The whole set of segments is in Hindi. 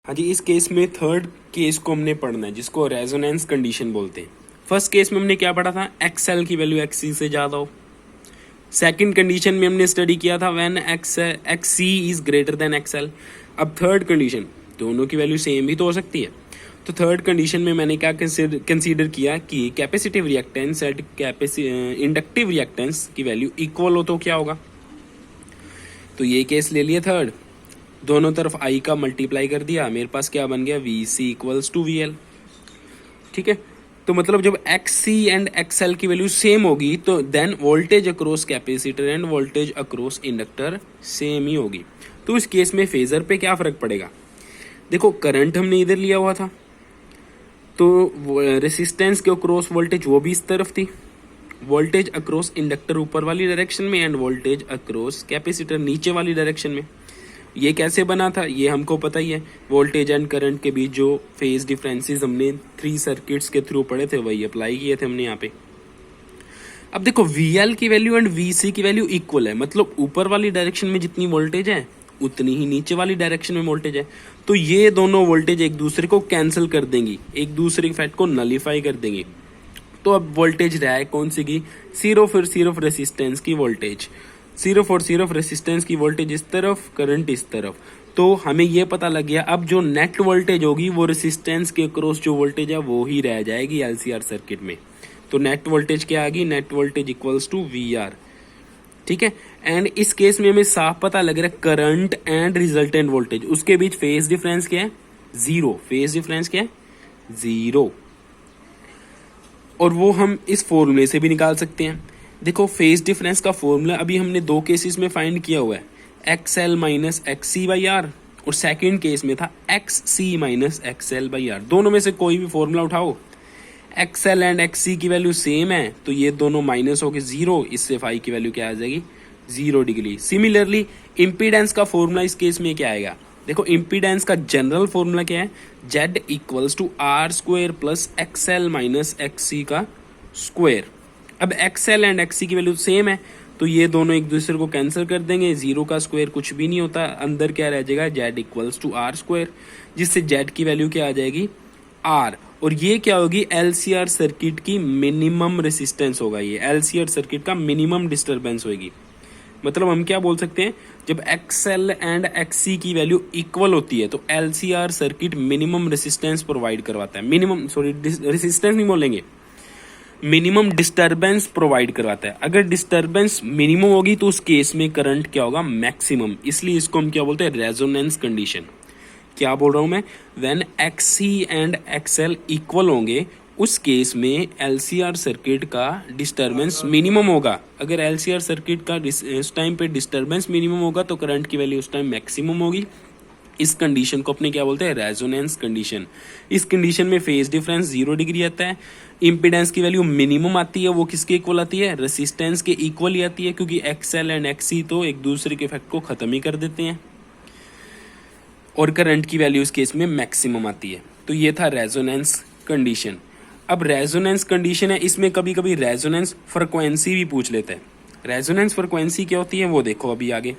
हाँ जी, इस केस में थर्ड केस को हमने पढ़ना है जिसको रेजोनेंस कंडीशन बोलते हैं। फर्स्ट केस में हमने क्या पढ़ा था, एक्सएल की वैल्यू एक्सी से ज़्यादा हो। सेकंड कंडीशन में हमने स्टडी किया था when XC is greater than XL. अब थर्ड कंडीशन, दोनों की वैल्यू सेम भी तो हो सकती है। तो थर्ड कंडीशन में मैंने क्या कंसीडर किया कि capacitive reactance and inductive reactance की वैल्यू इक्वल हो तो क्या होगा। तो ये केस ले लिया थर्ड, दोनों तरफ आई का मल्टीप्लाई कर दिया, मेरे पास क्या बन गया, V C equals to V L. ठीक है, तो मतलब जब X C and X L की वैल्यू सेम होगी तो then voltage across capacitor and voltage across inductor same ही होगी। तो इस केस में फेजर पे क्या फर्क पड़ेगा, देखो करंट हमने इधर लिया हुआ था तो रेसिस्टेंस के अक्रॉस वोल्टेज वो भी इस तरफ थी, वोल्टेज अक्रॉस इंडक्टर ऊपर वाली डायरेक्शन में एंड वोल्टेज अक्रॉस कैपेसिटर नीचे वाली डायरेक्शन में। ये कैसे बना था ये हमको पता ही है, वोल्टेज एंड करंट के बीच जो फेज डिफरेंसेस हमने 3 सर्किट्स के थ्रू पढ़े थे वही अप्लाई किए थे हमने यहाँ पे। अब देखो VL की वैल्यू एंड VC की वैल्यू इक्वल है, मतलब ऊपर वाली डायरेक्शन में जितनी वोल्टेज है उतनी ही नीचे वाली डायरेक्शन में वोल्टेज है। तो ये दोनों वोल्टेज एक दूसरे को कैंसिल कर देंगी, एक दूसरे के फैक्ट को नलीफाई कर देंगी। तो अब वोल्टेज रहा है कौन सी की, सिर्फ रेसिस्टेंस की वोल्टेज, सिर्फ रेसिस्टेंस की वोल्टेज इस तरफ, करंट इस तरफ। तो हमें ये पता लग गया अब जो नेट वोल्टेज होगी वो रेसिस्टेंस के अक्रॉस जो वोल्टेज है वो ही रह जाएगी LCR सर्किट में। तो नेट वोल्टेज क्या आ गई, net voltage equals to VR। ठीक है, एंड इस केस में हमें साफ पता लग रहा है करंट एंड रिजल्टेंट वोल्टेज उसके बीच फेज डिफरेंस क्या है, जीरो। फेज डिफरेंस क्या है, जीरो। और वो हम इस फॉर्मूले से भी निकाल सकते हैं। देखो फेज डिफरेंस का फॉर्मूला अभी हमने दो केसेस में फाइंड किया हुआ है, XL minus XC by R, और सेकेंड केस में था XC minus XL by R. दोनों में से कोई भी फॉर्मूला उठाओ, XL एंड XC की वैल्यू सेम है तो ये दोनों माइनस हो गए जीरो, इससे फाई की वैल्यू क्या आ जाएगी, 0 डिग्री। सिमिलरली इम्पीडेंस का फॉर्मूला इस केस में क्या आएगा, देखो इम्पीडेंस का जनरल फॉर्मूला क्या है, Z equals to R square plus XL minus XC का स्क्वायर। अब XL एंड XC की वैल्यू सेम है तो ये दोनों एक दूसरे को कैंसिल कर देंगे, जीरो का स्क्वायर कुछ भी नहीं होता, अंदर क्या रह जाएगा, Z equals to R square, जिससे Z की वैल्यू क्या आ जाएगी, R। और ये क्या होगी, LCR सर्किट की मिनिमम रेसिस्टेंस होगा, ये LCR सर्किट का मिनिमम डिस्टर्बेंस होगी। मतलब हम क्या बोल सकते हैं, जब XL एंड XC की वैल्यू इक्वल होती है तो LCR circuit minimum resistance provide करवाता है, मिनिमम रेसिस्टेंस नहीं बोलेंगे, मिनिमम डिस्टरबेंस प्रोवाइड करवाता है। अगर डिस्टरबेंस मिनिमम होगी तो उस केस में करंट क्या होगा, मैक्सिमम। इसलिए इसको हम क्या बोलते हैं, रेजोनेंस कंडीशन। क्या बोल रहा हूं मैं, when XC and XL equal होंगे उस केस में LCR सर्किट का डिस्टरबेंस मिनिमम होगा। अगर LCR सर्किट का इस टाइम पे डिस्टरबेंस मिनिमम होगा तो करंट की वैल्यू उस टाइम मैक्सिमम होगी। इस कंडीशन को अपने क्या बोलते हैं, रेजोनेंस कंडीशन। इस कंडीशन में फेज डिफरेंस 0 डिग्री आता है, इम्पीडेंस की वैल्यू मिनिमम आती है, वो किसके इक्वल आती है, रेसिस्टेंस के इक्वल ही आती है, क्योंकि XL एंड XC तो एक दूसरे के इफेक्ट को खत्म ही कर देते हैं, और करंट की वैल्यू इस केस में मैक्सिमम आती है। तो ये था रेजोनेंस कंडीशन। अब रेजोनेंस कंडीशन है, इसमें कभी कभी रेजोनेंस फ्रिक्वेंसी भी पूछ लेते हैं। रेजोनेंस फ्रिक्वेंसी क्या होती है वो देखो अभी आगे।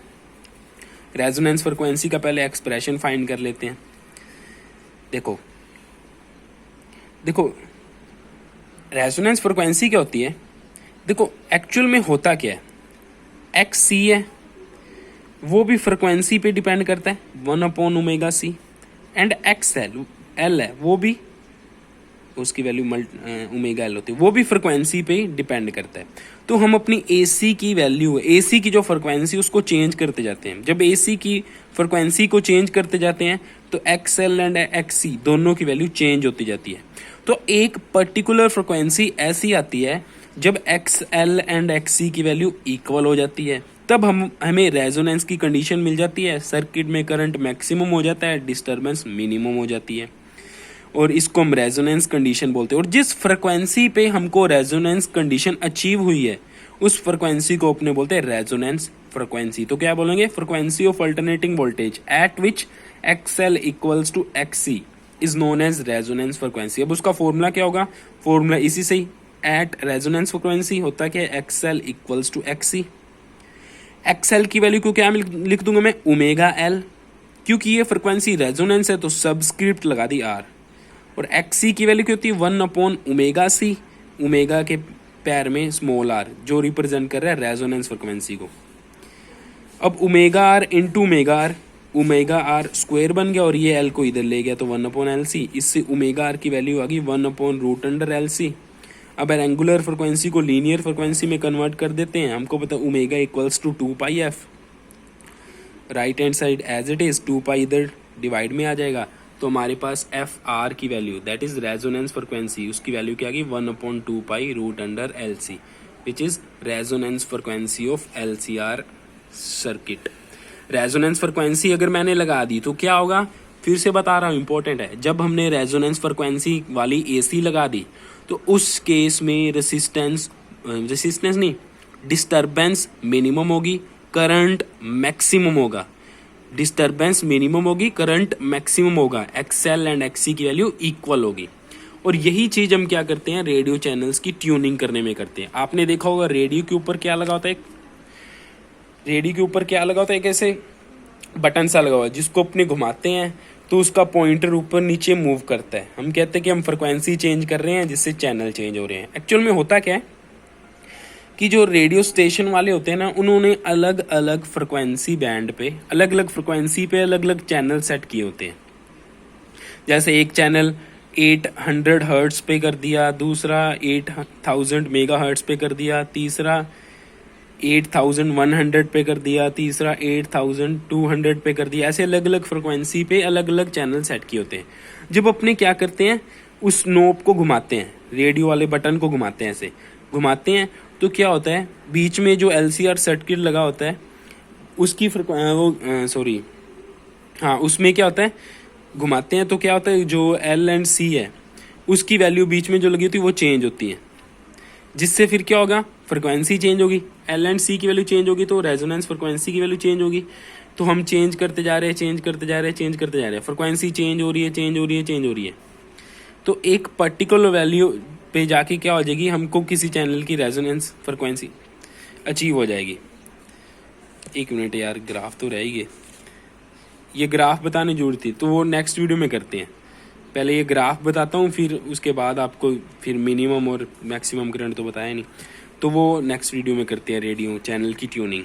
रेजोनेंस फ्रिक्वेंसी का पहले एक्सप्रेशन फाइंड कर लेते हैं। देखो देखो रेजोनेंस फ्रिक्वेंसी क्या होती है, देखो एक्चुअल में होता क्या है, XC है वो भी फ्रिक्वेंसी पे डिपेंड करता है 1/ωc, एंड XL है वो भी, उसकी वैल्यू ωL होती है, वो भी फ्रिक्वेंसी पे डिपेंड करता है। तो हम अपनी AC की वैल्यू, AC की जो फ्रिक्वेंसी उसको चेंज करते जाते हैं। जब AC की फ्रिक्वेंसी को चेंज करते जाते हैं तो XL एंड XC दोनों की वैल्यू चेंज होती जाती है। तो एक पर्टिकुलर फ्रिक्वेंसी ऐसी आती है जब XL एंड XC की वैल्यू इक्वल हो जाती है, तब हमें रेजोनेंस की कंडीशन मिल जाती है, सर्किट में करंट मैक्सिमम हो जाता है, डिस्टर्बेंस मिनिमम हो जाती है, और इसको हम रेजोनेंस कंडीशन बोलते हैं। और जिस फ्रिक्वेंसी पे हमको रेजोनेंस कंडीशन अचीव हुई है उस फ्रिक्वेंसी को अपने बोलते हैं रेजोनेंस फ्रिक्वेंसी। तो क्या बोलेंगे, frequency of alternating voltage at which XL equals to XC is known as resonance frequency. अब उसका फॉर्मूला क्या होगा, फॉर्मूला इसी से ही, एट रेजोनेंस फ्रिक्वेंसी होता क्या है, XL equals to XC। XL की वैल्यू को क्या लिख दूंगा मैं, ωL, क्योंकि ये फ्रिक्वेंसी रेजोनेंस है तो सबस्क्रिप्ट लगा दी आर। और एक्स सी की वैल्यू क्या होती है 1/ओमेगा सी, ओमेगा के पैर में स्मॉल आर जो रिप्रेजेंट कर रहा है रेजोनेंस फ्रिक्वेंसी को। अब omega R into omega R square बन गया और ये एल को इधर ले गया तो 1/LC। इससे ओमेगा आर की वैल्यू आ गई 1/√LC। अब एंगुलर फ्रिक्वेंसी को लीनियर फ्रिक्वेंसी में कन्वर्ट कर देते हैं। हमको पता omega equals to 2πf, right hand side as it is, 2π इधर डिवाइड में आ जाएगा तो हमारे पास एफ आर की value that is resonance frequency, उसकी वैल्यू क्या आ गई 1/2π√LC which is resonance frequency of LCR circuit. Resonance frequency अगर मैंने लगा दी तो क्या होगा, फिर से बता रहा हूँ इंपॉर्टेंट है। जब हमने रेजोनेंस फ्रिक्वेंसी वाली AC लगा दी तो उस केस में रेसिस्टेंस नहीं, डिस्टरबेंस मिनिमम होगी, करंट मैक्सिमम होगा। डिस्टरबेंस मिनिमम होगी, करंट मैक्सिमम होगा, XL एंड XC की वैल्यू इक्वल होगी। और यही चीज हम क्या करते हैं रेडियो चैनल्स की ट्यूनिंग करने में करते हैं। आपने देखा होगा रेडियो के ऊपर क्या लगा होता है, कैसे बटन सा लगा हुआ है जिसको अपने घुमाते हैं तो उसका पॉइंटर ऊपर नीचे मूव करता है। हम कहते हैं कि हम फ्रिक्वेंसी चेंज कर रहे हैं जिससे चैनल चेंज हो रहे हैं। एक्चुअल में होता क्या है कि जो रेडियो स्टेशन वाले होते हैं ना, उन्होंने अलग अलग फ्रिक्वेंसी बैंड पे अलग अलग चैनल सेट किए होते हैं। जैसे एक चैनल 800 हर्ट्ज पे कर दिया, दूसरा 8000 मेगा हर्ट्ज पे कर दिया, तीसरा 8100 पे कर दिया, तीसरा 8200 पे कर दिया। ऐसे अलग अलग फ्रिक्वेंसी पे अलग अलग चैनल सेट किए होते हैं। जब अपने क्या करते हैं उस नोब को घुमाते हैं, रेडियो वाले बटन को घुमाते हैं, ऐसे घुमाते हैं तो क्या होता है बीच में जो LCR सर्किट लगा होता है उसकी उसमें क्या होता है घुमाते हैं तो क्या होता है जो L एंड C है उसकी वैल्यू बीच में जो लगी होती है वो चेंज होती है, जिससे फिर क्या होगा फ्रिक्वेंसी चेंज होगी, L एंड C की वैल्यू चेंज होगी तो रेजोनेंस फ्रिक्वेंसी की वैल्यू चेंज होगी। तो हम चेंज करते जा रहे हैं, फ्रिक्वेंसी चेंज हो रही है। तो एक पर्टिकुलर वैल्यू पे जाके क्या हो जाएगी, हमको किसी चैनल की रेजोनेंस फ्रिक्वेंसी अचीव हो जाएगी। एक मिनट यार, ग्राफ तो रहेगी, ये ग्राफ बताने जरूरत थी तो वो नेक्स्ट वीडियो में करते हैं। पहले ये ग्राफ बताता हूँ, फिर उसके बाद आपको फिर मिनिमम और मैक्सिमम करंट तो बताया नहीं, तो वो नेक्स्ट वीडियो में करते हैं रेडियो चैनल की ट्यूनिंग।